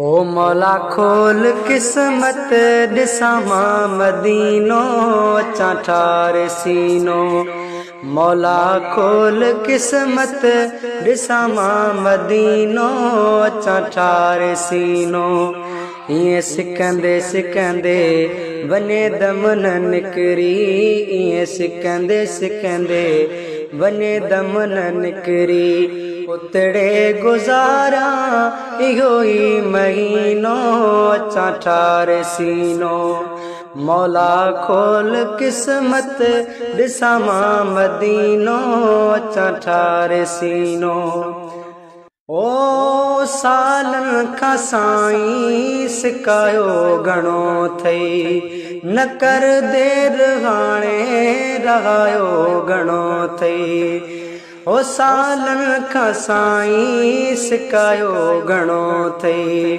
ओ मौला खोल किस्मत ॾिसां मां मदीनो अचां ठारे सीनो। मौला खोल किस्मत ॾिसां मां मदीनो अचां ठारे सीनो। इएं सिकंदे सिकंदे वञे दम न निकिरी, इएं सिकंदे सिकंदे वञे दम न निकिरी। उतड़े गुज़ारा इहो ई महीनो अचां ठारे सीनो। मौला खोल किस्मत ॾिसां मां मदीनो अचां ठारे सीनो। ओ सालनि खां साईं सिकायो घणो अथई, न कर देर हाणे रहायो घणो अथई। ओ सालनि खां साईं सिकायो घणो अथई।